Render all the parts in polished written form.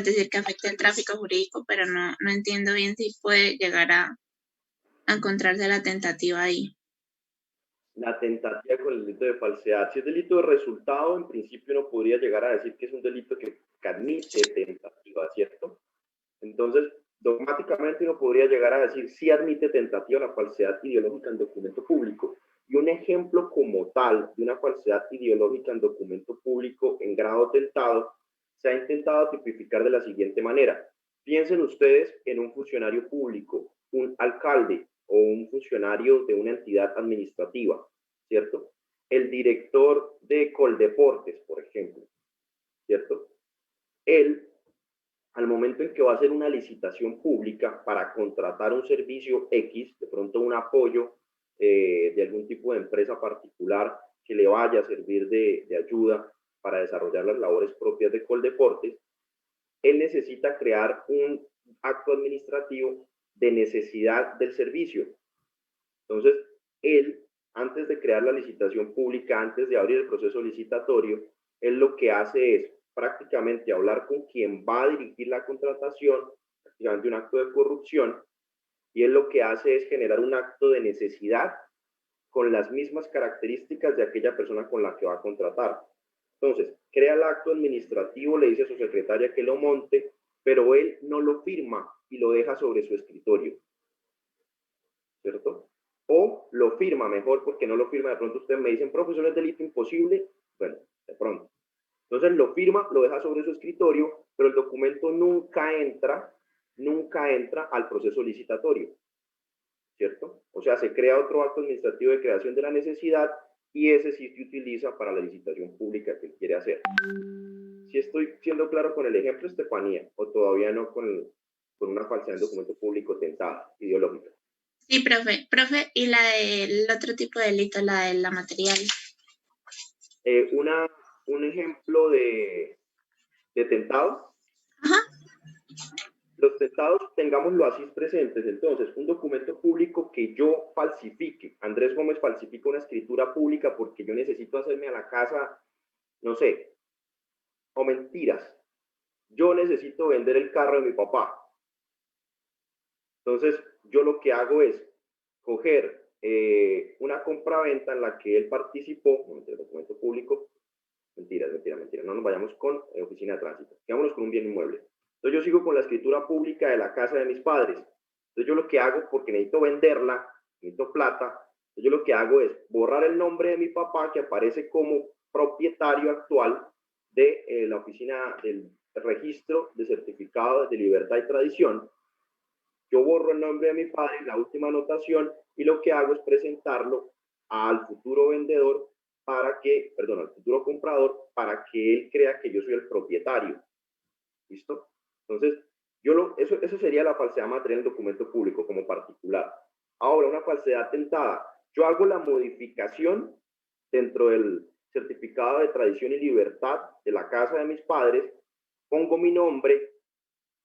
decir que afecte el tráfico jurídico, pero no entiendo bien si puede llegar a encontrarse la tentativa ahí. La tentativa con el delito de falsedad. Si es delito de resultado, en principio uno podría llegar a decir que es un delito que admite tentativa, ¿cierto? Entonces, dogmáticamente uno podría llegar a decir si admite tentativa la falsedad ideológica en documento público. Y un ejemplo como tal de una falsedad ideológica en documento público en grado tentado se ha intentado tipificar de la siguiente manera. Piensen ustedes en un funcionario público, un alcalde o un funcionario de una entidad administrativa, ¿cierto? El director de Coldeportes, por ejemplo, ¿cierto? Él, al momento en que va a hacer una licitación pública para contratar un servicio X, de pronto un apoyo de algún tipo de empresa particular que le vaya a servir de ayuda para desarrollar las labores propias de Coldeportes, él necesita crear un acto administrativo de necesidad del servicio. Entonces, él, antes de crear la licitación pública, antes de abrir el proceso licitatorio, él lo que hace es prácticamente hablar con quien va a dirigir la contratación, prácticamente un acto de corrupción, y él lo que hace es generar un acto de necesidad con las mismas características de aquella persona con la que va a contratar. Entonces, crea el acto administrativo, le dice a su secretaria que lo monte, pero él no lo firma y lo deja sobre su escritorio, ¿cierto? O lo firma mejor porque no lo firma, de pronto ustedes me dicen, profesor, es delito imposible, bueno, de pronto. Entonces lo firma, lo deja sobre su escritorio, pero el documento nunca entra al proceso licitatorio, ¿cierto? O sea, se crea otro acto administrativo de creación de la necesidad y ese sí se utiliza para la licitación pública que él quiere hacer. Si estoy siendo claro con el ejemplo, Estefanía, o todavía no con una falsedad en documento público tentada, ideológica. Sí, profe, y la del otro tipo de delito, la de la material. Un ejemplo de tentado. Ajá. Los tentados, tengámoslo así presentes. Entonces, un documento público que yo falsifique. Andrés Gómez falsifica una escritura pública porque yo necesito hacerme a la casa, no sé, o mentiras. Yo necesito vender el carro de mi papá. Entonces, yo lo que hago es coger una compraventa en la que él participó, el documento público, mentira, no nos vayamos con oficina de tránsito, quedámonos con un bien inmueble. Entonces yo sigo con la escritura pública de la casa de mis padres. Entonces yo lo que hago, porque necesito venderla, necesito plata, entonces yo lo que hago es borrar el nombre de mi papá que aparece como propietario actual de la oficina del registro de certificado de libertad y tradición. Yo borro el nombre de mi padre, la última anotación, y lo que hago es presentarlo al futuro vendedor al futuro comprador para que él crea que yo soy el propietario. ¿Listo? Entonces, eso sería la falsedad material en documento público como particular. Ahora, una falsedad tentada. Yo hago la modificación dentro del certificado de tradición y libertad de la casa de mis padres, pongo mi nombre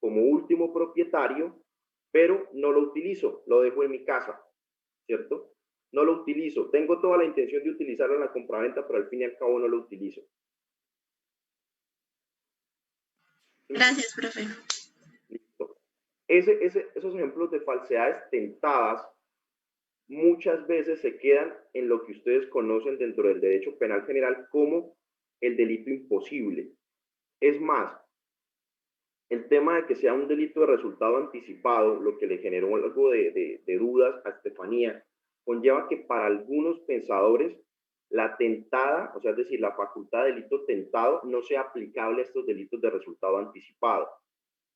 como último propietario, pero no lo utilizo, lo dejo en mi casa, ¿cierto? No lo utilizo. Tengo toda la intención de utilizarlo en la compraventa, pero al fin y al cabo no lo utilizo. Gracias, profe. Listo. Esos ejemplos de falsedades tentadas muchas veces se quedan en lo que ustedes conocen dentro del derecho penal general como el delito imposible. Es más, el tema de que sea un delito de resultado anticipado, lo que le generó algo de dudas a Estefanía, conlleva que para algunos pensadores la tentada, o sea, es decir, la facultad de delito tentado no sea aplicable a estos delitos de resultado anticipado.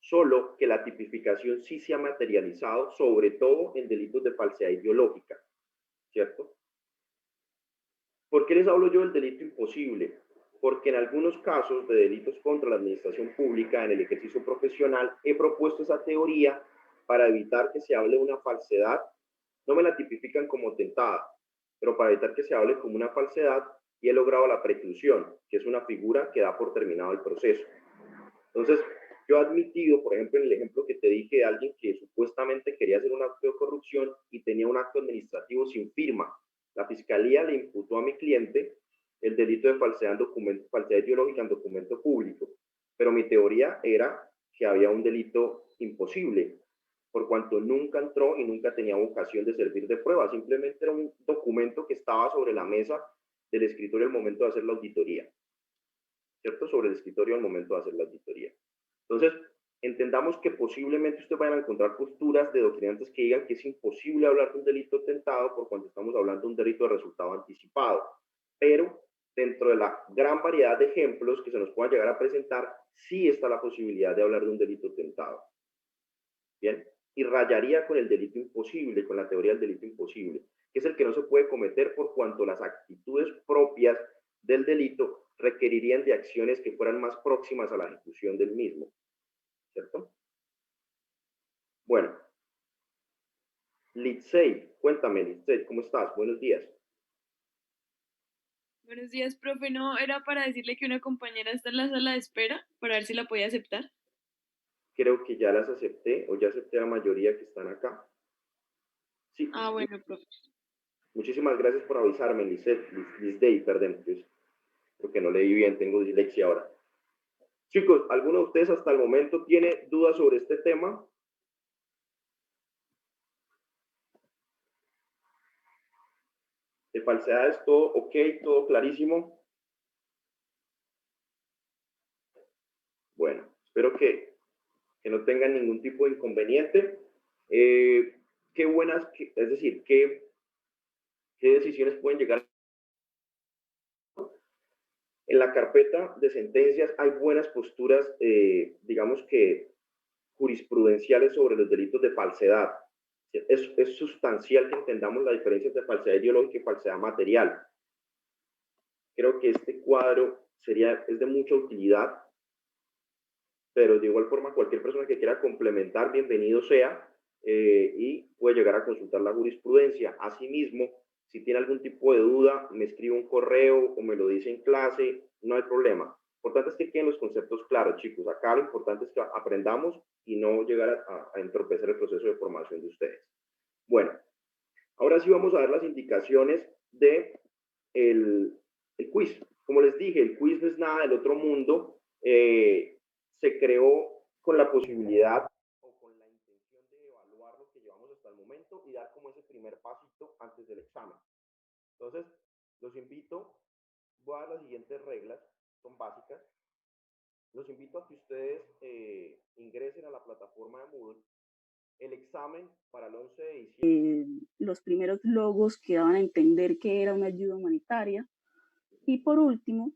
Solo que la tipificación sí se ha materializado, sobre todo en delitos de falsedad ideológica, ¿cierto? ¿Por qué les hablo yo del delito imposible? Porque en algunos casos de delitos contra la administración pública en el ejercicio profesional he propuesto esa teoría para evitar que se hable de una falsedad. No me la tipifican como tentada, pero para evitar que se hable como una falsedad y he logrado la preclusión, que es una figura que da por terminado el proceso. Entonces, yo he admitido, por ejemplo, en el ejemplo que te dije de alguien que supuestamente quería hacer un acto de corrupción y tenía un acto administrativo sin firma. La fiscalía le imputó a mi cliente el delito de falsedad ideológica en documento público. Pero mi teoría era que había un delito imposible, por cuanto nunca entró y nunca tenía vocación de servir de prueba, simplemente era un documento que estaba sobre la mesa del escritorio al momento de hacer la auditoría, ¿cierto? Sobre el escritorio al momento de hacer la auditoría. Entonces, entendamos que posiblemente ustedes vayan a encontrar posturas de doctrinantes que digan que es imposible hablar de un delito tentado por cuando estamos hablando de un delito de resultado anticipado, pero dentro de la gran variedad de ejemplos que se nos puedan llegar a presentar, sí está la posibilidad de hablar de un delito tentado. Bien, y rayaría con el delito imposible, con la teoría del delito imposible, que es el que no se puede cometer por cuanto las actitudes propias del delito requerirían de acciones que fueran más próximas a la ejecución del mismo, ¿cierto? Bueno, Litzey, cuéntame, Litzey, ¿cómo estás? Buenos días. Buenos días, profe. No, era para decirle que una compañera está en la sala de espera para ver si la podía aceptar. Creo que ya las acepté o ya acepté a la mayoría que están acá. Sí. Ah, bueno, profe. Muchísimas gracias por avisarme, Lizdey, perdón, pues, porque no leí bien, tengo dislexia ahora. Chicos, ¿alguno de ustedes hasta el momento tiene dudas sobre este tema? De falsedades, todo ok, todo clarísimo. Bueno, espero que no tengan ningún tipo de inconveniente. Qué buenas, es decir, qué decisiones pueden llegar. En la carpeta de sentencias hay buenas posturas, digamos que jurisprudenciales sobre los delitos de falsedad. Es sustancial que entendamos la diferencia entre falsedad ideológica y falsedad material. Creo que este cuadro es de mucha utilidad, pero de igual forma cualquier persona que quiera complementar, bienvenido sea, y puede llegar a consultar la jurisprudencia. Asimismo, si tiene algún tipo de duda, me escribe un correo o me lo dice en clase, no hay problema. Lo importante es que queden los conceptos claros, chicos. Acá lo importante es que aprendamos y no llegar a entorpecer el proceso de formación de ustedes. Bueno, ahora sí vamos a ver las indicaciones de el quiz. Como les dije, el quiz no es nada del otro mundo. Se creó con la posibilidad o con la intención de evaluar lo que llevamos hasta el momento y dar como ese primer pasito antes del examen. Entonces, los invito, voy a dar las siguientes reglas, son básicas. Los invito a que ustedes ingresen a la plataforma de Moodle. El examen para el 11 de diciembre. Los primeros logos que daban a entender que era una ayuda humanitaria. Y por último,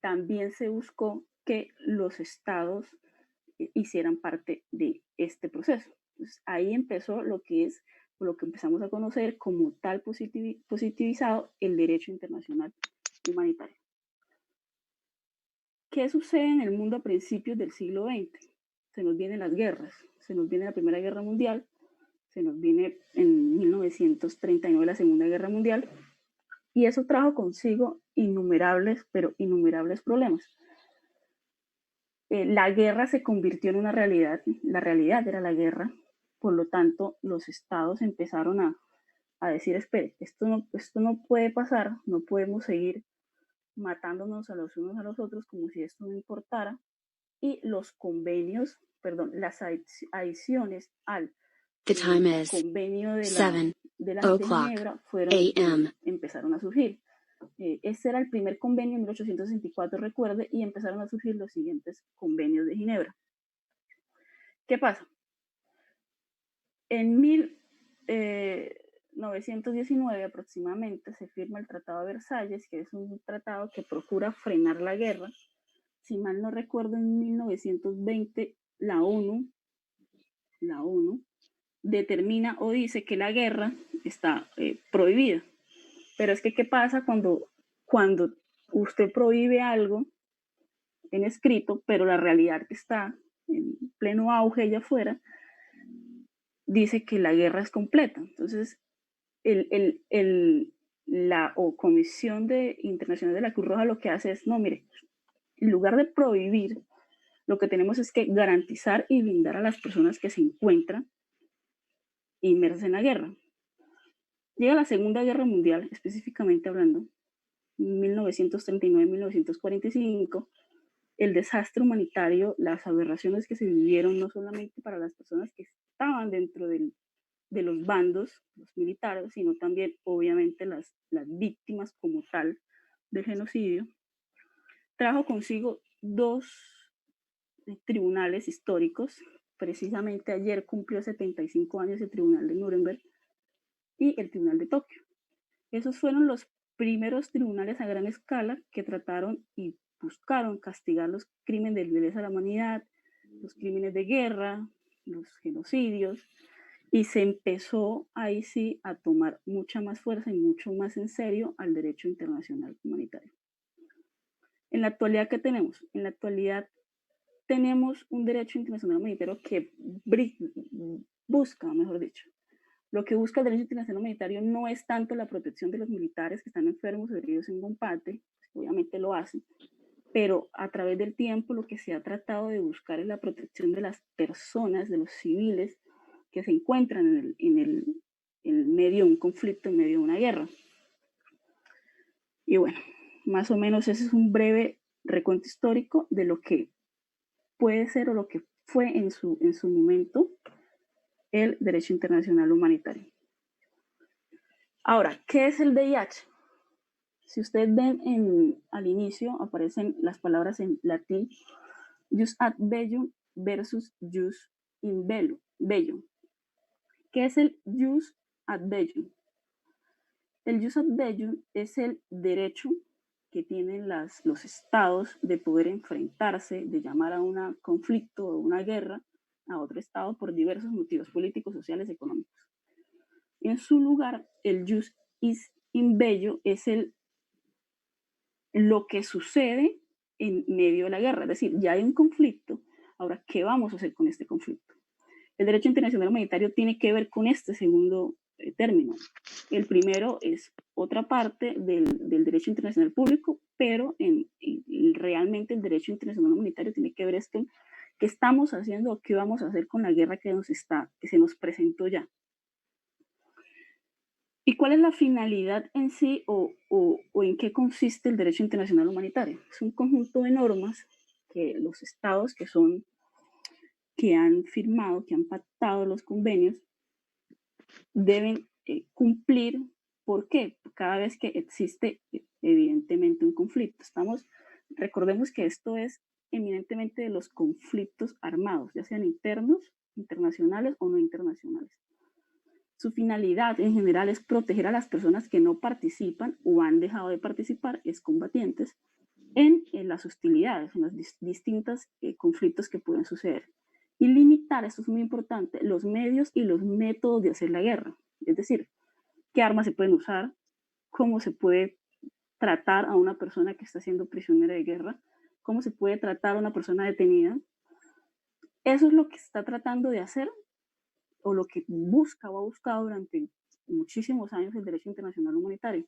también se buscó que los estados hicieran parte de este proceso. Entonces, ahí empezó lo que empezamos a conocer como tal positivizado el derecho internacional humanitario. ¿Qué sucede en el mundo a principios del siglo XX? Se nos vienen las guerras, se nos viene la Primera Guerra Mundial, se nos viene en 1939 la Segunda Guerra Mundial, y eso trajo consigo innumerables problemas. La guerra se convirtió en una realidad, la realidad era la guerra, por lo tanto los estados empezaron a decir, espere, esto no puede pasar, no podemos seguir matándonos a los unos a los otros como si esto no importara, y los convenios, las adiciones al convenio de Ginebra empezaron a surgir. Este era el primer convenio en 1864, recuerde, y empezaron a surgir los siguientes convenios de Ginebra. ¿Qué pasa? En 1919 aproximadamente se firma el Tratado de Versalles, que es un tratado que procura frenar la guerra. Si mal no recuerdo, en 1920 la ONU determina o dice que la guerra está prohibida. Pero es que, ¿qué pasa cuando usted prohíbe algo en escrito, pero la realidad que está en pleno auge allá afuera dice que la guerra es completa? Entonces, la Comisión Internacional de la Cruz Roja lo que hace es, no, mire, en lugar de prohibir, lo que tenemos es que garantizar y blindar a las personas que se encuentran inmersas en la guerra. Llega la Segunda Guerra Mundial, específicamente hablando, 1939-1945, el desastre humanitario, las aberraciones que se vivieron, no solamente para las personas que estaban dentro de los bandos, los militares, sino también, obviamente, las víctimas como tal del genocidio, trajo consigo dos tribunales históricos. Precisamente ayer cumplió 75 años el Tribunal de Nuremberg y el Tribunal de Tokio. Esos fueron los primeros tribunales a gran escala que trataron y buscaron castigar los crímenes de lesa a la humanidad, los crímenes de guerra, los genocidios, y se empezó ahí sí a tomar mucha más fuerza y mucho más en serio al derecho internacional humanitario. En la actualidad, ¿qué tenemos? En la actualidad tenemos un derecho internacional humanitario que busca, mejor dicho, lo que busca el derecho internacional humanitario no es tanto la protección de los militares que están enfermos o heridos en combate, obviamente lo hacen, pero a través del tiempo lo que se ha tratado de buscar es la protección de las personas, de los civiles que se encuentran en medio de un conflicto, en medio de una guerra. Y bueno, más o menos ese es un breve recuento histórico de lo que puede ser o lo que fue en su momento el derecho internacional humanitario. Ahora, ¿qué es el VIH? Si ustedes ven al inicio aparecen las palabras en latín jus ad bellum versus jus in bellum. ¿Qué es el jus ad bellum? El jus ad bellum es el derecho que tienen los estados de poder enfrentarse, de llamar a un conflicto o una guerra a otro estado por diversos motivos políticos, sociales, económicos. En su lugar, el jus in bello es lo que sucede en medio de la guerra, es decir, ya hay un conflicto, ahora, ¿qué vamos a hacer con este conflicto? El derecho internacional humanitario tiene que ver con este segundo término. El primero es otra parte del derecho internacional público, pero realmente el derecho internacional humanitario tiene que ver esto, qué estamos haciendo o qué vamos a hacer con la guerra que se nos presentó ya. ¿Y cuál es la finalidad en sí o en qué consiste el derecho internacional humanitario? Es un conjunto de normas que los estados que han firmado, que han pactado los convenios, deben cumplir. ¿Por qué? Cada vez que existe evidentemente un conflicto. Recordemos que esto es eminentemente de los conflictos armados, ya sean internos, internacionales o no internacionales. Su finalidad en general es proteger a las personas que no participan o han dejado de participar, excombatientes, en las hostilidades, en los distintos conflictos que pueden suceder. Y limitar, esto es muy importante, los medios y los métodos de hacer la guerra. Es decir, qué armas se pueden usar, cómo se puede tratar a una persona que está siendo prisionera de guerra, cómo se puede tratar a una persona detenida. Eso es lo que está tratando de hacer o lo que busca o ha buscado durante muchísimos años el derecho internacional humanitario.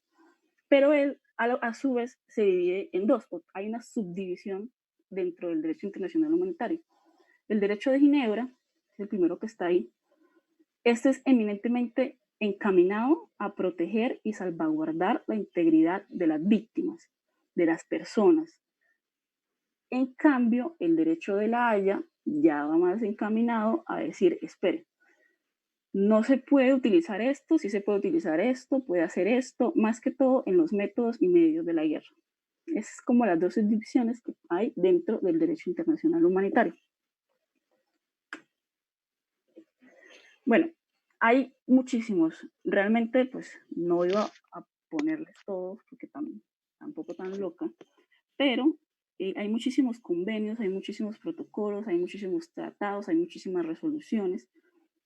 Pero él, a su vez, se divide en dos. Hay una subdivisión dentro del derecho internacional humanitario. El derecho de Ginebra, es el primero que está ahí. Este es eminentemente encaminado a proteger y salvaguardar la integridad de las víctimas, de las personas. En cambio, el derecho de la Haya ya va más encaminado a decir, espere, no se puede utilizar esto, sí se puede utilizar esto, puede hacer esto, más que todo en los métodos y medios de la guerra. Es como las dos divisiones que hay dentro del derecho internacional humanitario. Bueno, hay muchísimos. Realmente, pues, no iba a ponerles todos porque tampoco tan loca, pero hay muchísimos convenios, hay muchísimos protocolos, hay muchísimos tratados, hay muchísimas resoluciones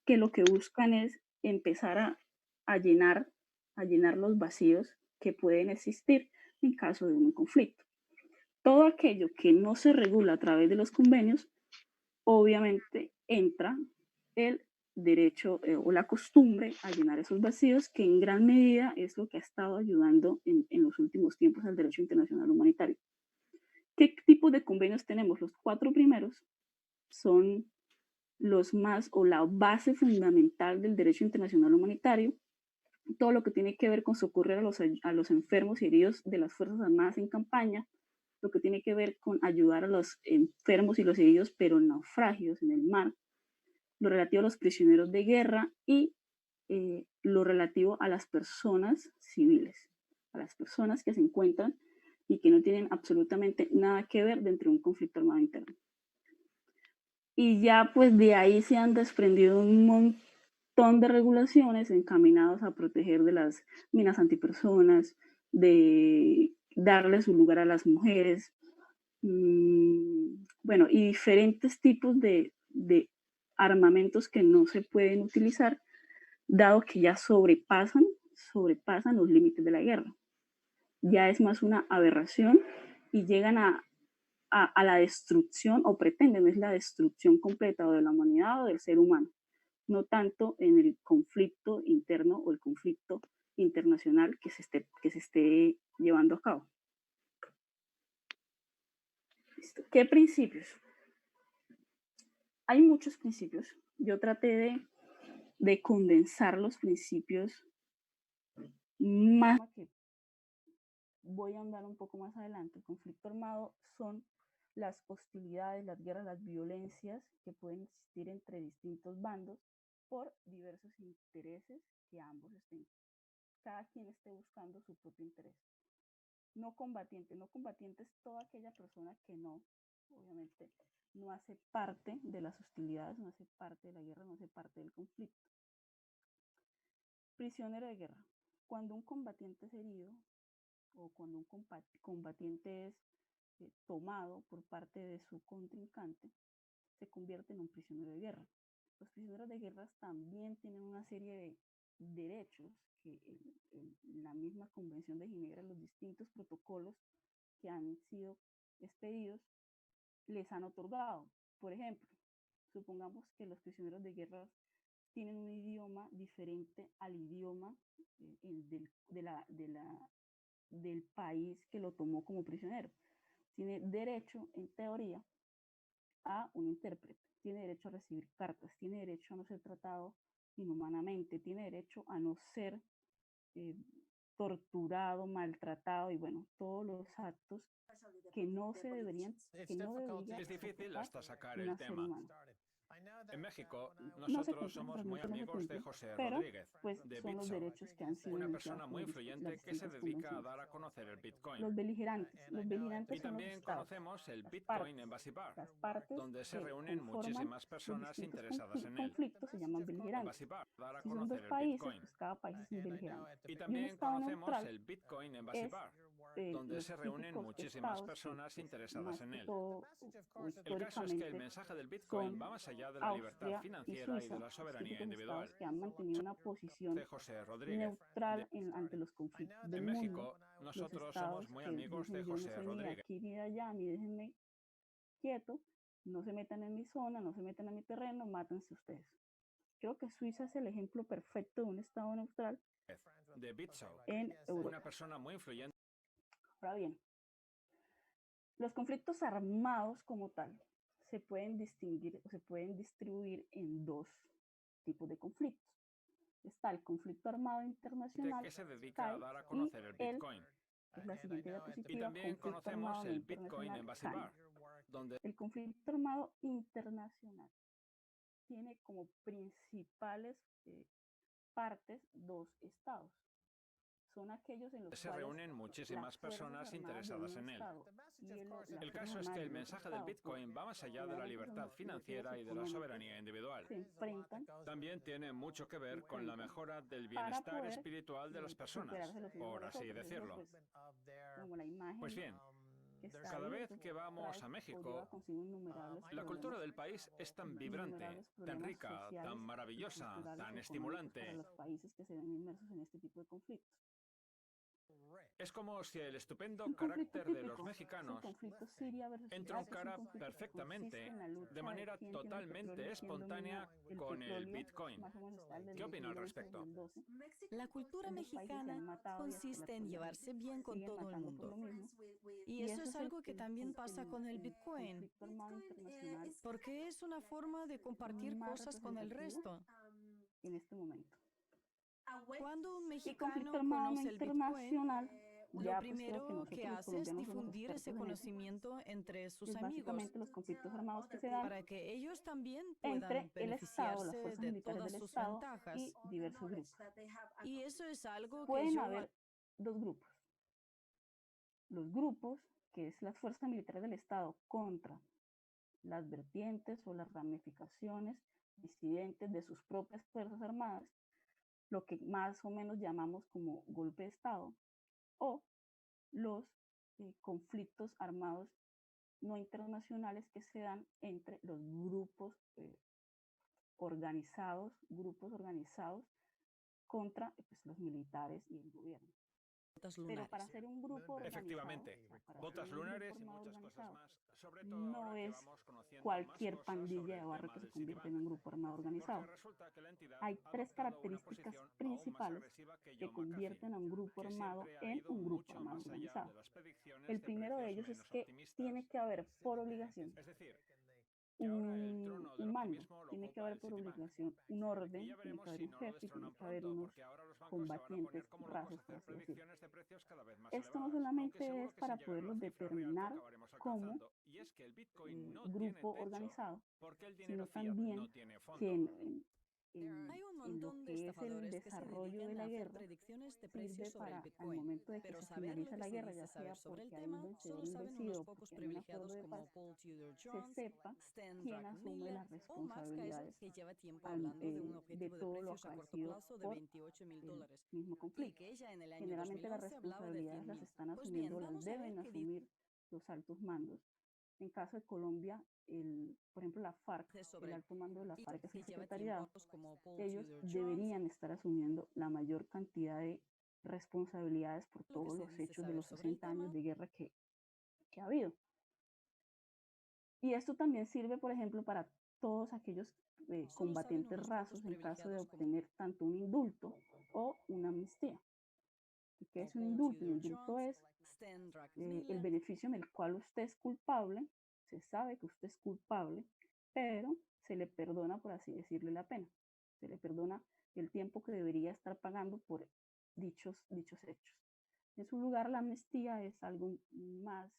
que lo que buscan es empezar a llenar los vacíos que pueden existir en caso de un conflicto. Todo aquello que no se regula a través de los convenios, obviamente entra el derecho o la costumbre a llenar esos vacíos, que en gran medida es lo que ha estado ayudando en los últimos tiempos al derecho internacional humanitario. ¿Qué tipo de convenios tenemos? Los 4 primeros son los más o la base fundamental del derecho internacional humanitario, todo lo que tiene que ver con socorrer a los enfermos y heridos de las Fuerzas Armadas en campaña, lo que tiene que ver con ayudar a los enfermos y los heridos, pero en naufragios en el mar, lo relativo a los prisioneros de guerra y lo relativo a las personas civiles, a las personas que se encuentran y que no tienen absolutamente nada que ver dentro de un conflicto armado interno. Y ya pues de ahí se han desprendido un montón de regulaciones encaminadas a proteger de las minas antipersonas, de darle su lugar a las mujeres, bueno, y diferentes tipos de armamentos que no se pueden utilizar, dado que ya sobrepasan los límites de la guerra. Ya es más una aberración y llegan a la destrucción, o pretenden, es la destrucción completa o de la humanidad o del ser humano, no tanto en el conflicto interno o el conflicto internacional que se esté llevando a cabo. ¿Listo? ¿Qué principios? Hay muchos principios. Yo traté de condensar los principios más que voy a ahondar un poco más adelante. El conflicto armado son las hostilidades, las guerras, las violencias que pueden existir entre distintos bandos por diversos intereses que ambos estén, cada quien esté buscando su propio interés. No combatiente es toda aquella persona que no, obviamente, no hace parte de las hostilidades, no hace parte de la guerra, no hace parte del conflicto. Prisionero de guerra. Cuando un combatiente es herido o cuando un combatiente es tomado por parte de su contrincante, se convierte en un prisionero de guerra. Los prisioneros de guerra también tienen una serie de derechos que en la misma Convención de Ginebra, los distintos protocolos que han sido expedidos, les han otorgado. Por ejemplo, supongamos que los prisioneros de guerra tienen un idioma diferente al idioma del país que lo tomó como prisionero. Tiene derecho, en teoría, a un intérprete, tiene derecho a recibir cartas, tiene derecho a no ser tratado inhumanamente, tiene derecho a no ser torturado, maltratado y bueno, todos los actos que no se deberían, que no debería Es difícil hasta sacar un el ser tema. humano. En México, No se nosotros cumple, somos muy realmente no se amigos de cumple, José pero Rodríguez, pues de son los Bitso, derechos que han sido una enunciados persona por muy las influyente que se distintas dedica a convenciones. dar a conocer el Bitcoin. Los beligerantes Y son los también estados, conocemos el las Bitcoin partes, Embassy Bar, las partes donde se que reúnen conforman muchísimas los personas distintos interesadas en él. conflictos se llaman beligerantes. Embassy Bar, dar a Si son dos conocer el países, Bitcoin. pues cada país es un beligerante. Y Y un también estado conocemos neutral el Bitcoin Embassy es Bar, donde los se reúnen típicos muchísimas estados que personas pues, interesadas más en que él. todo o El caso es que el históricamente mensaje del Bitcoin son va más allá de la libertad Austria y financiera y Suiza, de la los soberanía típicos individual. estados que han mantenido una posición De José Rodríguez. neutral ante los conflictos del En mundo. México, Los nosotros estados somos muy que amigos de dicen yo no José soy ni de Rodríguez. aquí ni de allá, ni déjenme quieto, no se metan en mi zona, no se metan en mi terreno, mátense ustedes. Creo que Suiza es el ejemplo perfecto de un estado neutral De Bitso, en Europa. una persona muy influyente. Ahora bien, los conflictos armados como tal se pueden distinguir o se pueden distribuir en dos tipos de conflictos. Está el conflicto armado internacional Que se dedica a dar a y conocer el Bitcoin. es la siguiente Y diapositiva, también conflicto conocemos armado el no Bitcoin internacional Embassy CAN. Bar, donde El conflicto armado internacional tiene como principales partes dos estados. Son aquellos en los se cuales reúnen las muchísimas fuerzas personas armadas de interesadas un en él. estado y las El fuerzas caso es armadas que de el otro mensaje del estado, por Bitcoin va más allá de la generalmente libertad son financiera y de la soberanía individual. se enfrentan También tiene mucho que ver con la mejora del para bienestar poder espiritual de las personas, superarse los unos a por los así otros. decirlo. Eso, como la imagen Pues bien, que está cada ahí, vez eso que vamos a conlleva México, consigo innumerables la cultura problemas, del país es tan vibrante, innumerables tan problemas rica, sociales tan y maravillosa, culturales, tan económicos para estimulante. los países que se ven inmersos en este tipo de conflictos. Es como si el estupendo Un conflicto carácter de los típico es el mexicanos conflicto Siria versus Irak. Es un entroncara conflicto que consiste perfectamente, en la lucha de manera quién tiene el petróleo totalmente y quién domina espontánea el con el petróleo, Bitcoin. más o menos está el del ¿Qué opina al 2011-2012. respecto? La cultura Ambos países se mexicana han matado y hasta la consiste en actualidad llevarse bien con siguen todo el matando por mundo. lo mismo. Y Y eso eso es es algo que también pasa con el el Bitcoin, conflicto armado internacional porque es una forma de compartir más cosas con el representativo resto. en este momento. Cuando un El conflicto mexicano armado no conoce el Bitcoin, internacional Lo ya pues creo que primero nosotros que los hace es colombianos somos difundir ese expertos en eso, conocimiento entre sus es amigos básicamente los conflictos armados que se dan para que ellos también entre puedan el Estado, las beneficiarse fuerzas de militares todas del sus Estado ventajas. y diversos grupos. Y eso es algo que Pueden yo haber dos grupos. Los grupos, que es las fuerzas militares del Estado contra las vertientes o las ramificaciones disidentes de sus propias fuerzas armadas, lo que más o menos llamamos como golpe de Estado, o los conflictos armados no internacionales que se dan entre los grupos organizados contra pues, los militares y el gobierno. botas Pero lunares. para ser un grupo organizado, Efectivamente, o sea, para botas ser un grupo lunares y armado muchas cosas organizado, más. Sobre todo no ahora que es vamos conociendo más cualquier cosas pandilla sobre de el barrio tema que se del convierte en Citibank. un grupo armado Porque organizado. resulta que la entidad Hay ha tres adoptado una características posición aún más principales agresiva que que John convierten a un grupo McAfee, que armado siempre ha en ido un grupo mucho armado más allá organizado. de las predicciones El de primero de precios ellos es menos que optimistas. tiene que haber por obligación Es decir, que ahora el trono del un mando, optimismo lo tiene que ocupa haber el por Citibank. obligación un Y orden, ya tiene veremos que haber si un no lo jefe, tiene destronan que haber pronto, unos porque ahora los bancos se van a combatientes poner como locos a rasos, por hacer así decirlo. predicciones de precios cada vez más Esto no elevadas, aunque solamente seguro es que para sin llegar a la poderlos cifra real que determinar acabaremos como alcanzando, y es que el Bitcoin no tiene grupo techo organizado, porque el dinero sino fiat también no tiene que fondo. Hay un en lo montón de que es el estafadores que se desarrollo de dedican la a hacer guerra predicciones de sirve precios sobre el para al Bitcoin, momento de que pero se saber lo finaliza que la se guerra, dice ya sea saber sobre el porque hay un tema vencedor solo y un saben vencido unos o pocos porque hay un acuerdo privilegiados de paz, como Paul Tudor se Jones, sepa Stan quién asume Druckenmiller las o Max Kaiser, responsabilidades que lleva tiempo hablando de un de objetivo de todo lo precios a corto acaecido plazo de por $28,000 el mismo y conflicto. que ya en el año Generalmente las 2011 hablaba de responsabilidades las 100,000. están Pues bien, asumiendo, las vamos a ver deben qué asumir los altos mandos. En caso de Colombia, por ejemplo, la FARC, dice el sobre alto mando de la FARC, que es el que lleva tiempo secretariado, como Paul ellos Tudor Jones, deberían estar asumiendo la mayor cantidad de responsabilidades por lo que todos se los dice hechos de saber los sobre el 60 años tema. de guerra que ha habido. Y esto también sirve, por ejemplo, para todos aquellos Solo saben combatientes unos pocos rasos en caso de privilegiados como obtener tanto un indulto o una amnistía. ¿Y qué es un Paul indulto? Un Tudor indulto Jones, es Stan el Druckenmiller, beneficio en el cual usted es culpable, se sabe que usted es culpable, pero se le perdona, por así decirle, la pena. Se le perdona el tiempo que debería estar pagando por dichos hechos. En su lugar, la amnistía es algo más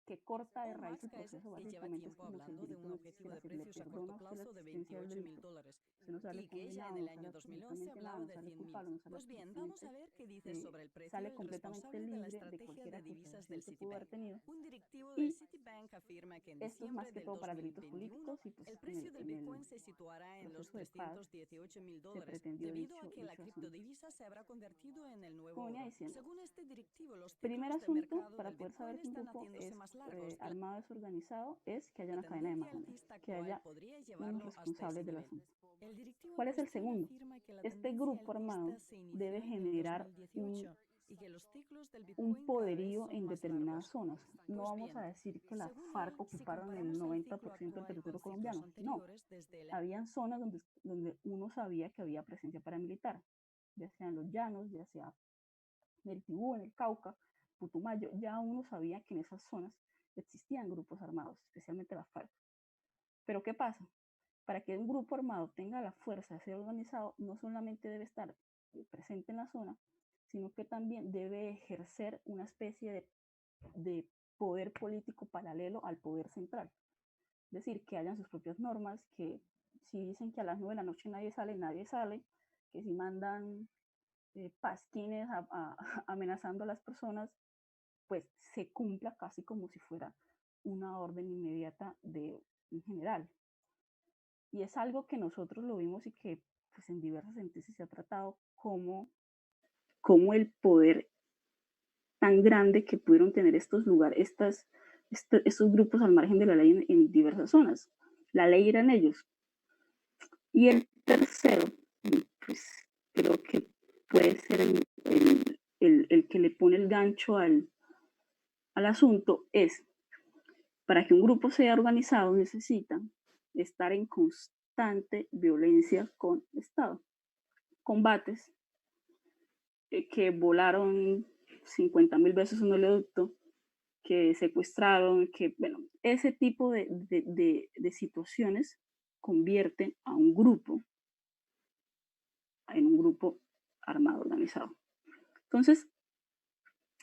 que corta de o raíz Max el Kaiser, proceso. que lleva Básicamente es tiempo como si el hablando de delito un no objetivo existiera, de se le precios a perdona corto a usted la plazo de existencia del delito. $28,000 Usted no sale y que ya condenado, en el no año sale 2011 absolutamente nada, hablaba no de sale 100,000. culpable, no sale Pues bien, vamos absolutamente, a ver qué dice sobre el precio sale el completamente responsable de la libre de estrategia cualquier de divisas acusación del que pudo Citibank. haber tenido. Un directivo del Y Citibank afirma que en esto es más diciembre que del todo para delitos 2021 políticos y pues el precio del en el Bitcoin se situará en los proceso de paz $318,000 se pretendió debido a que la dicho asunto. criptodivisa se habrá convertido en el nuevo Como venía oro. diciendo, Según este directivo, los primer ciclos de asunto mercado para del poder saber Bitcoin que un están grupo haciéndose es más largos. armado, desorganizado, es que haya La una cadena de tendencia mando, alcista que actual haya podría unos llevarlo hasta ese responsables del nivel. asunto. El directivo en ¿Cuál es el cuestión segundo? afirma que la Este tendencia grupo armado alcista se inició debe en el generar 2018 y que los ciclos del un Bitcoin cada vez poderío son en más determinadas largos. zonas. No Pues vamos a bien, decir que las según FARC él, si ocuparon el comparamos el ciclo 90% del actual territorio con ciclos colombiano. No, anteriores, desde el habían zonas donde uno sabía que había presencia paramilitar, ya sea en los llanos, ya sea en el Tibú, en el Cauca, Putumayo, ya uno sabía que en esas zonas existían grupos armados, especialmente las FARC. Pero ¿qué pasa? Para que un grupo armado tenga la fuerza de ser organizado, no solamente debe estar presente en la zona, sino que también debe ejercer una especie de poder político paralelo al poder central. Es decir, que hayan sus propias normas, que si dicen que a las 9 de la noche nadie sale, que si mandan pasquines amenazando a las personas, pues se cumpla casi como si fuera una orden inmediata de un general. Y es algo que nosotros lo vimos y que pues, en diversas sentencias se ha tratado como el poder tan grande que pudieron tener estos lugares, estos grupos al margen de la ley en diversas zonas. La ley eran ellos. Y el tercero, pues creo que puede ser el que le pone el gancho al asunto, es para que un grupo sea organizado necesita estar en constante violencia con el Estado. Combates que volaron 50,000 veces un oleoducto, que secuestraron, que, bueno, ese tipo de situaciones convierten a un grupo en un grupo armado organizado. Entonces,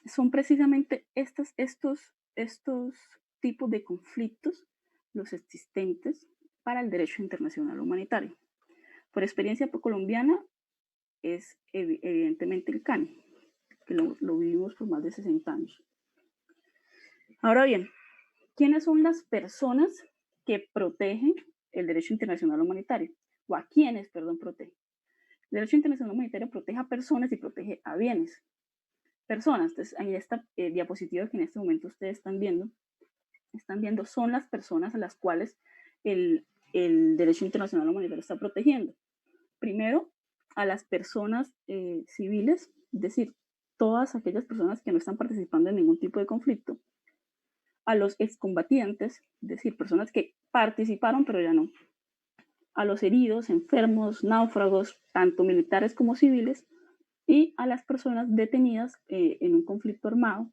son precisamente estos tipos de conflictos los existentes para el derecho internacional humanitario. Por experiencia colombiana es evidentemente el CANI, que lo vivimos por más de 60 años. Ahora bien, ¿quiénes son las personas que protegen el derecho internacional humanitario? O a quiénes, perdón, protege. El derecho internacional humanitario protege a personas y protege a bienes. Personas, entonces en esta diapositiva que en este momento ustedes están viendo, son las personas a las cuales el derecho internacional humanitario está protegiendo. Primero, a las personas civiles, es decir, todas aquellas personas que no están participando en ningún tipo de conflicto. A los excombatientes, es decir, personas que participaron pero ya no. A los heridos, enfermos, náufragos, tanto militares como civiles, y a las personas detenidas en un conflicto armado,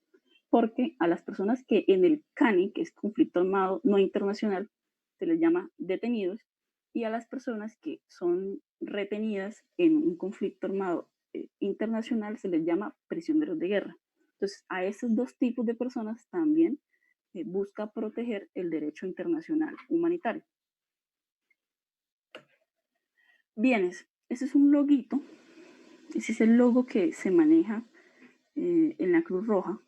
porque a las personas que en el CANI, que es conflicto armado no internacional, se les llama detenidos, y a las personas que son retenidas en un conflicto armado internacional se les llama prisioneros de guerra. Entonces, a esos dos tipos de personas también busca proteger el derecho internacional humanitario. Bienes, ese es un loguito, ese es el logo que se maneja en la Cruz Roja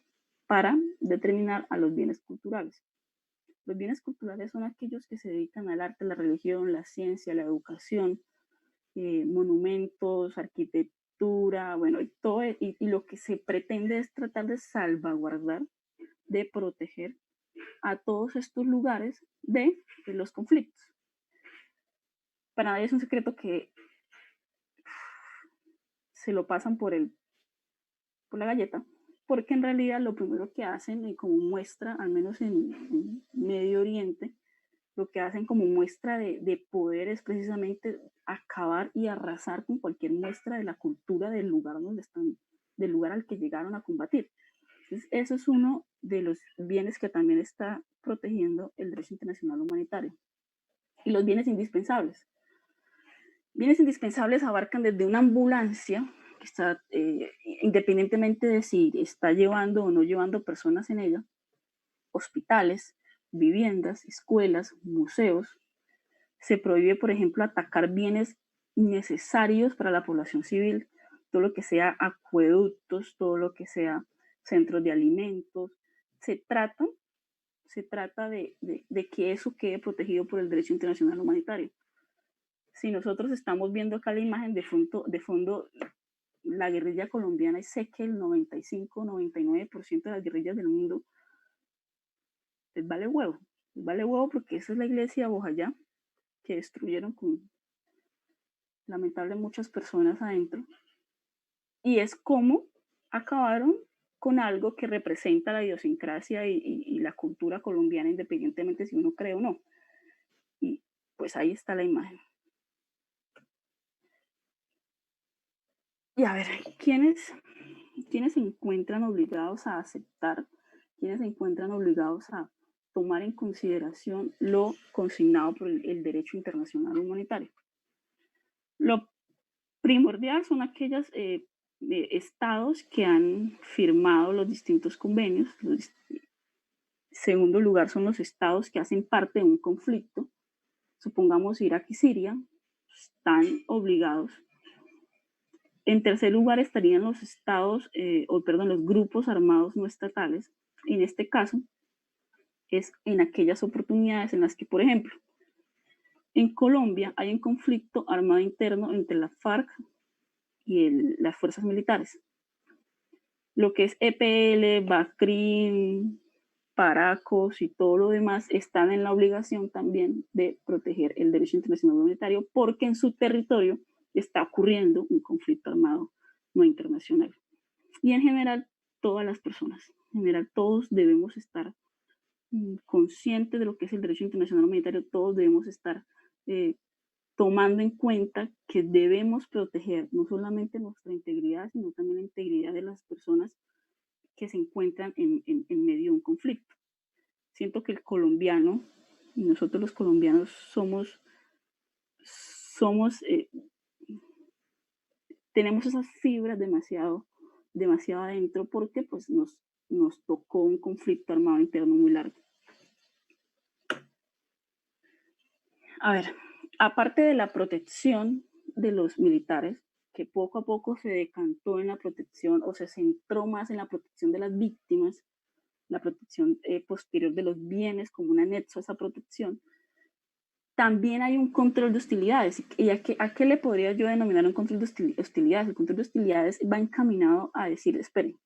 para determinar a los bienes culturales. Los bienes culturales son aquellos que se dedican al arte, la religión, la ciencia, la educación, monumentos, arquitectura, bueno, y todo, y lo que se pretende es tratar de salvaguardar, de proteger a todos estos lugares de los conflictos. Para nadie es un secreto que se lo pasan por la galleta, porque en realidad lo primero que hacen, y como muestra, al menos en Medio Oriente, lo que hacen como muestra de poder es precisamente acabar y arrasar con cualquier muestra de la cultura del lugar donde están, del lugar al que llegaron a combatir. Entonces, eso es uno de los bienes que también está protegiendo el derecho internacional humanitario. Y los bienes indispensables. Bienes indispensables abarcan desde una ambulancia, que está, independientemente de si está llevando o no llevando personas en ella, hospitales, viviendas, escuelas, museos. Se prohíbe, por ejemplo, atacar bienes necesarios para la población civil, todo lo que sea acueductos, todo lo que sea centros de alimentos. Se trata de que eso quede protegido por el derecho internacional humanitario. Si nosotros estamos viendo acá la imagen de fondo, la guerrilla colombiana, y sé que el 95-99% de las guerrillas del mundo les vale huevo porque esa es la iglesia de Bojayá que destruyeron con lamentablemente muchas personas adentro, y es como acabaron con algo que representa la idiosincrasia y la cultura colombiana, independientemente si uno cree o no. Y pues ahí está la imagen. Y a ver, ¿quiénes se encuentran obligados a aceptar, quiénes se encuentran obligados a tomar en consideración lo consignado por el derecho internacional humanitario? Lo primordial son aquellos estados que han firmado los distintos convenios. Segundo lugar son los estados que hacen parte de un conflicto. Supongamos Irak y Siria, están obligados. En tercer lugar estarían los estados, los grupos armados no estatales. En este caso, es en aquellas oportunidades en las que, por ejemplo, en Colombia hay un conflicto armado interno entre la FARC y las fuerzas militares. Lo que es EPL, BACRIM, Paracos y todo lo demás están en la obligación también de proteger el derecho internacional humanitario porque en su territorio está ocurriendo un conflicto armado no internacional. Y en general, todas las personas, en general todos debemos estar conscientes de lo que es el derecho internacional humanitario, todos debemos estar tomando en cuenta que debemos proteger no solamente nuestra integridad, sino también la integridad de las personas que se encuentran en medio de un conflicto. Siento que el colombiano, y nosotros los colombianos tenemos esas fibras demasiado demasiado adentro porque pues nos tocó un conflicto armado interno muy largo. A ver, aparte de la protección de los militares, que poco a poco se decantó en la protección o se centró más en la protección de las víctimas, la protección posterior de los bienes como un anexo a esa protección, también hay un control de hostilidades. ¿Y a qué le podría yo denominar un control de hostilidades? El control de hostilidades va encaminado a decir, espere,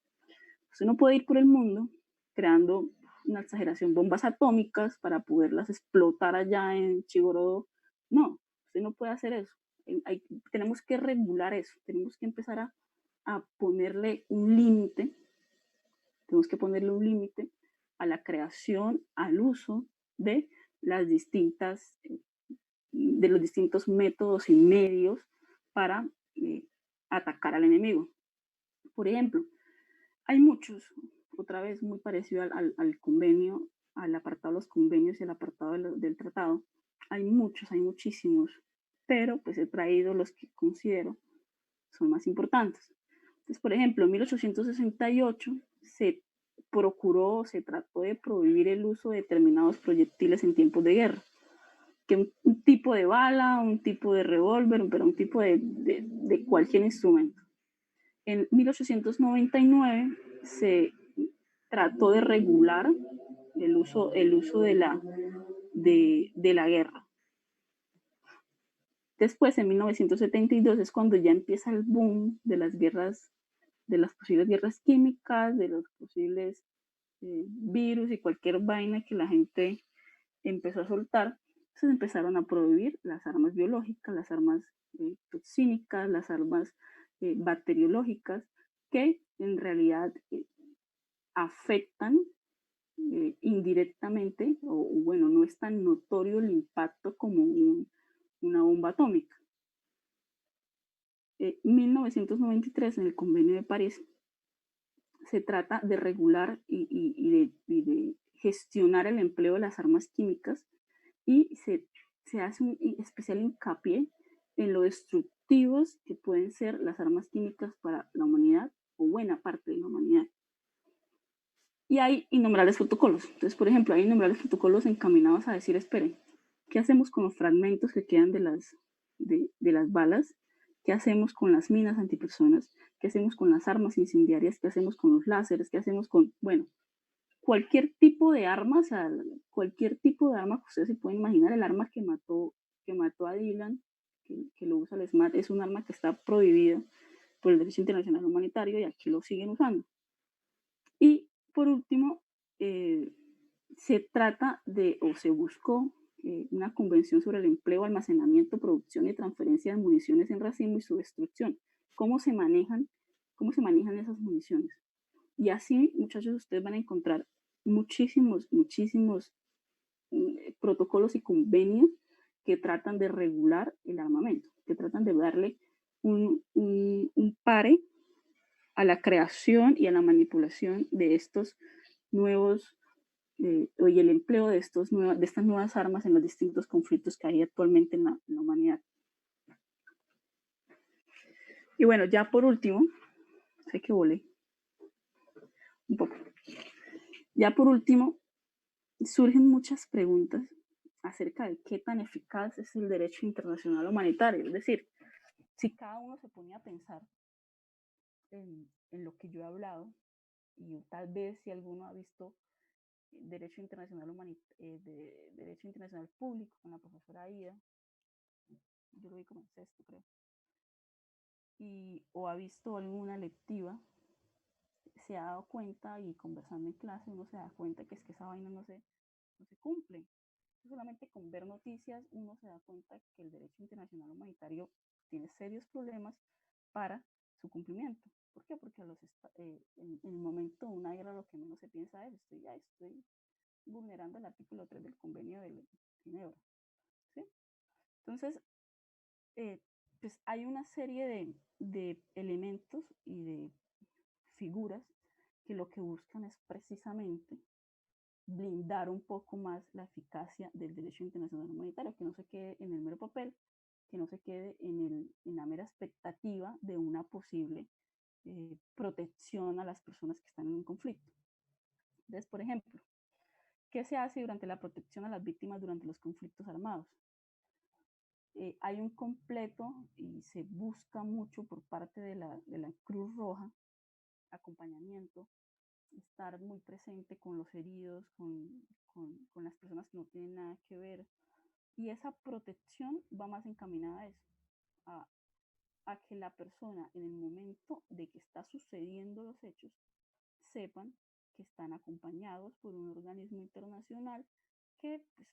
usted no puede ir por el mundo creando una exageración, bombas atómicas para poderlas explotar allá en Chigorodó. No, usted no puede hacer eso. Tenemos que regular eso, tenemos que empezar a ponerle un límite, tenemos que ponerle un límite a la creación, al uso de las distintas, de los distintos métodos y medios para atacar al enemigo. Por ejemplo, hay muchos, otra vez muy parecido al convenio, al apartado de los convenios y al apartado del tratado. Hay muchos, hay muchísimos, pero pues he traído los que considero son más importantes. Entonces, por ejemplo, en 1868 se procuró, se trató de prohibir el uso de determinados proyectiles en tiempos de guerra, que un tipo de bala, un tipo de revólver, pero un tipo de cualquier instrumento. En 1899 se trató de regular el uso de la guerra. Después, en 1972, es cuando ya empieza el boom de las guerras, de las posibles guerras químicas, de los posibles virus y cualquier vaina que la gente empezó a soltar. Entonces empezaron a prohibir las armas biológicas, las armas toxínicas, las armas bacteriológicas, que en realidad afectan indirectamente, o bueno, no es tan notorio el impacto como una bomba atómica. En 1993, en el Convenio de París, se trata de regular y de gestionar el empleo de las armas químicas y se hace un especial hincapié en lo destructivos que pueden ser las armas químicas para la humanidad o buena parte de la humanidad. Y hay innumerables protocolos. Entonces, por ejemplo, hay innumerables protocolos encaminados a decir, esperen, ¿qué hacemos con los fragmentos que quedan de las balas? ¿Qué hacemos con las minas antipersonas? ¿Qué hacemos con las armas incendiarias? ¿Qué hacemos con los láseres? ¿Qué hacemos con, bueno, cualquier tipo de arma, o sea, cualquier tipo de arma que ustedes se pueden imaginar? El arma que mató a Dylan, que lo usa el SMAT, es un arma que está prohibida por el derecho internacional humanitario y aquí lo siguen usando. Y por último, se trata o se buscó una convención sobre el empleo, almacenamiento, producción y transferencia de municiones en racimo y su destrucción. ¿Cómo se manejan esas municiones? Y así, muchachos, ustedes van a encontrar muchísimos protocolos y convenios que tratan de regular el armamento, que tratan de darle un pare a la creación y a la manipulación de estos nuevos y el empleo de estas nuevas armas en los distintos conflictos que hay actualmente en la humanidad. Y bueno, ya por último, sé que volé un poco. Ya por último, surgen muchas preguntas acerca de qué tan eficaz es el derecho internacional humanitario. Es decir, si cada uno se ponía a pensar en lo que yo he hablado, y tal vez si alguno ha visto Derecho Internacional Derecho Internacional Público con la profesora Aida, yo lo vi como en sexto, creo, o ha visto alguna lectiva, se ha dado cuenta, y conversando en clase uno se da cuenta que es que esa vaina no se cumple. Solamente con ver noticias uno se da cuenta que el derecho internacional humanitario tiene serios problemas para su cumplimiento. ¿Por qué? Porque en el momento de una guerra lo que menos se piensa es, estoy vulnerando el artículo 3 del convenio de Ginebra. ¿Sí? Entonces, pues hay una serie de elementos y de figuras que lo que buscan es precisamente blindar un poco más la eficacia del derecho internacional humanitario, que no se quede en el mero papel, que no se quede en la mera expectativa de una posible protección a las personas que están en un conflicto. Entonces, por ejemplo, ¿qué se hace durante la protección a las víctimas durante los conflictos armados? Hay un completo y se busca mucho por parte de la Cruz Roja, acompañamiento, estar muy presente con los heridos, con las personas que no tienen nada que ver. Y esa protección va más encaminada a eso, a que la persona en el momento de que está sucediendo los hechos sepan que están acompañados por un organismo internacional que pues,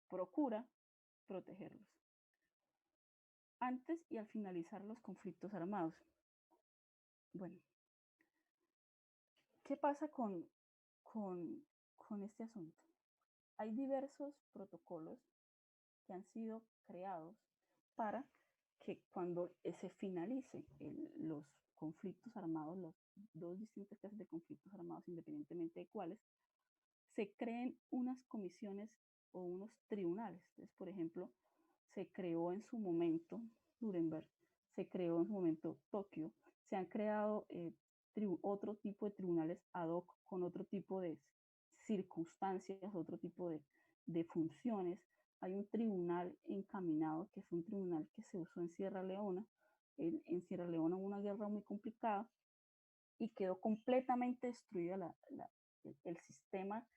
procura protegerlos. Antes y al finalizar los conflictos armados. Bueno, ¿qué pasa con este asunto? Hay diversos protocolos que han sido creados para que cuando se finalicen los conflictos armados, los dos distintas clases de conflictos armados, independientemente de cuáles, se creen unas comisiones o unos tribunales. Entonces, por ejemplo, se creó en su momento Nuremberg, se creó en su momento Tokio, se han creado otro tipo de tribunales ad hoc con otro tipo de circunstancias, otro tipo de funciones. Hay un tribunal encaminado, que fue un tribunal que se usó en Sierra Leona. En Sierra Leona hubo una guerra muy complicada y quedó completamente destruida el sistema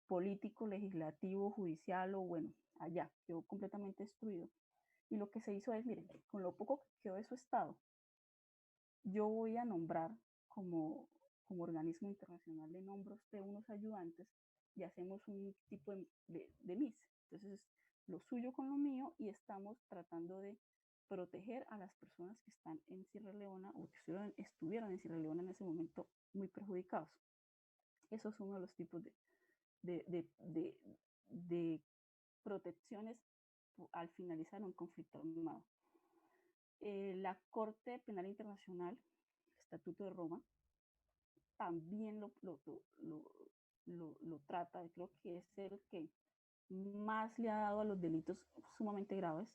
político, legislativo, judicial, o bueno, allá, quedó completamente destruido. Y lo que se hizo es, miren, con lo poco que quedó de su estado, yo voy a nombrar como organismo internacional, le nombro a usted unos ayudantes y hacemos un tipo de MIS. Entonces, lo suyo con lo mío y estamos tratando de proteger a las personas que están en Sierra Leona o que estuvieron en Sierra Leona en ese momento muy perjudicados. Esos son uno de los tipos de protecciones al finalizar un conflicto armado. La Corte Penal Internacional, el Estatuto de Roma, también lo trata. Creo que es el que más le ha dado a los delitos sumamente graves,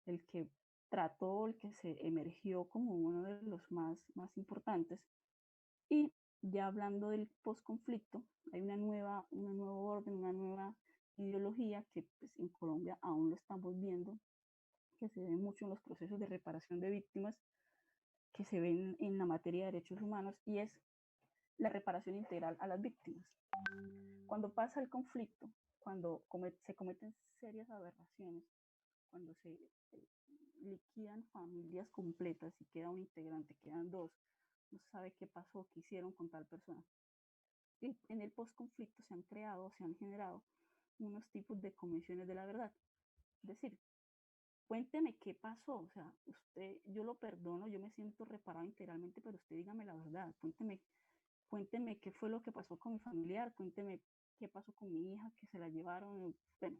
el que trató, el que se emergió como uno de los más importantes. Y ya hablando del posconflicto, hay un nuevo orden, una nueva ideología que pues, en Colombia aún lo estamos viendo, que se ve mucho en los procesos de reparación de víctimas, que se ven en la materia de derechos humanos, y es la reparación integral a las víctimas. Cuando pasa el conflicto, cuando se cometen serias aberraciones, cuando se liquidan familias completas y queda un integrante, quedan dos, no se sabe qué pasó, qué hicieron con tal persona. Y en el postconflicto se han creado, se han generado unos tipos de comisiones de la verdad. Es decir, cuénteme qué pasó, o sea, yo lo perdono, yo me siento reparado integralmente, pero usted dígame la verdad, cuénteme qué fue lo que pasó con mi familiar, cuénteme qué pasó con mi hija, que se la llevaron, bueno.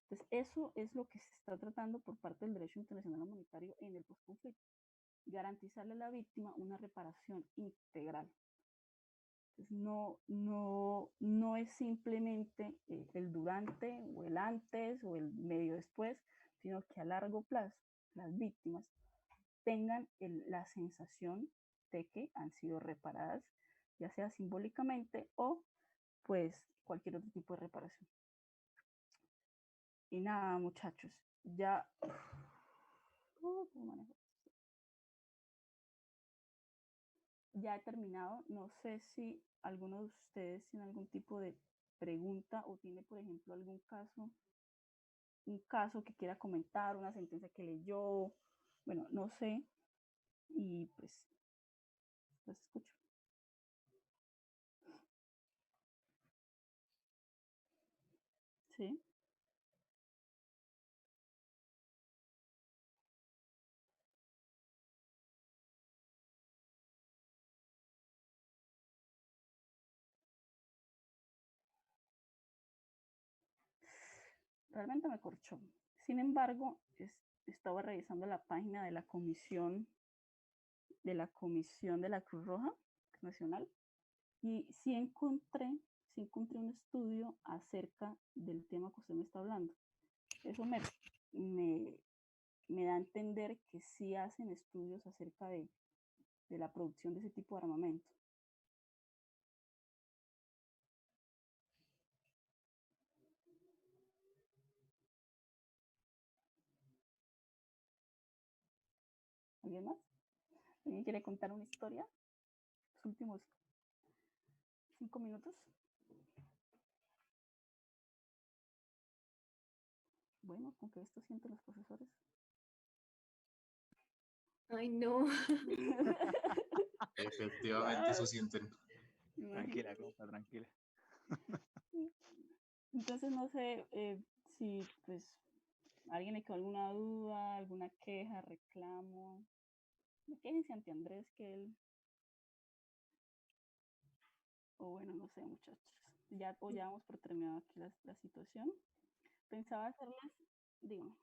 Entonces, eso es lo que se está tratando por parte del derecho internacional humanitario en el postconflicto, garantizarle a la víctima una reparación integral. Entonces, no es simplemente el durante o el antes o el medio después, sino que a largo plazo las víctimas tengan la sensación de que han sido reparadas, ya sea simbólicamente o pues cualquier otro tipo de reparación. Y nada, muchachos, ya he terminado. No sé si alguno de ustedes tiene algún tipo de pregunta o tiene, por ejemplo, un caso que quiera comentar, una sentencia que leyó, bueno, no sé, y pues los escucho. Sí. Realmente me corchó. Sin embargo, estaba revisando la página de la comisión de la Cruz Roja Nacional y sí encontré un estudio acerca del tema que usted me está hablando. Eso me da a entender que sí hacen estudios acerca de de la producción de ese tipo de armamento. ¿Alguien más? ¿Alguien quiere contar una historia? Los últimos 5 minutos. Bueno, aunque esto sienten los profesores. Ay, no. Efectivamente, eso sienten. Tranquila, compa, tranquila. Entonces no sé si pues alguien le quedó alguna duda, alguna queja, reclamo. Quéjense ante Andrés que él. O bueno, no sé, muchachos. Ya damos por terminado aquí la situación. Pensaba hacerles, digo.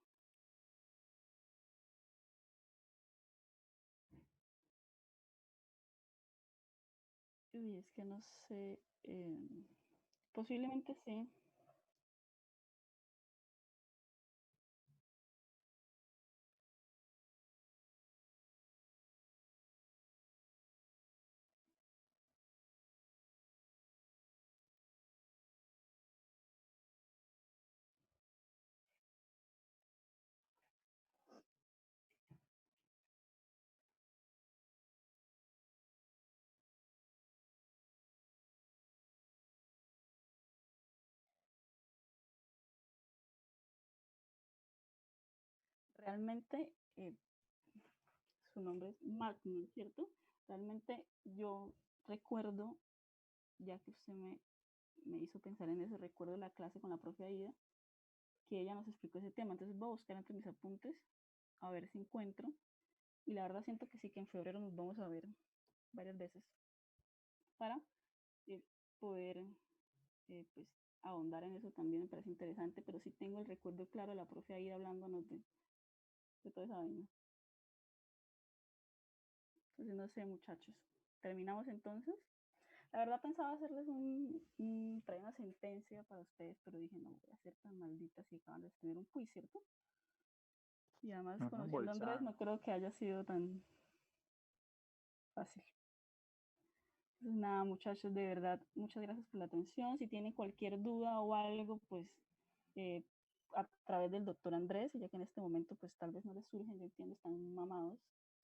Uy, es que no sé. Posiblemente sí. Realmente su nombre es Magnum, ¿cierto? Realmente yo recuerdo, ya que usted me hizo pensar en eso, recuerdo la clase con la profe Aida, que ella nos explicó ese tema. Entonces voy a buscar entre mis apuntes a ver si encuentro. Y la verdad siento que sí, que en febrero nos vamos a ver varias veces para poder pues ahondar en eso también. Me parece interesante, pero sí tengo el recuerdo claro de la profe Aida hablándonos de toda esa vaina. Entonces no sé, muchachos, terminamos entonces. La verdad pensaba hacerles traer una sentencia para ustedes, pero dije, no voy a ser tan maldita si acaban de tener un quiz, ¿cierto? Y además, conociendo a Andrés, no creo que haya sido tan fácil. Entonces, nada, muchachos, de verdad, muchas gracias por la atención. Si tienen cualquier duda o algo, pues a través del doctor Andrés, ya que en este momento, pues tal vez no les surgen, yo entiendo, están mamados,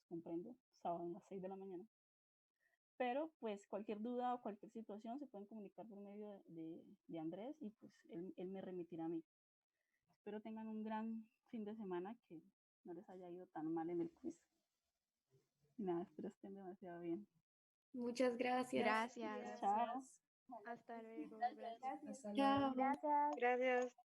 comprendo, sábado a las 6 de la mañana. Pero pues cualquier duda o cualquier situación se pueden comunicar por medio de Andrés y pues él me remitirá a mí. Espero tengan un gran fin de semana, que no les haya ido tan mal en el quiz. Nada, espero estén demasiado bien. Muchas gracias. Gracias. Chao. Hasta luego. Gracias. Chao. Gracias. Gracias.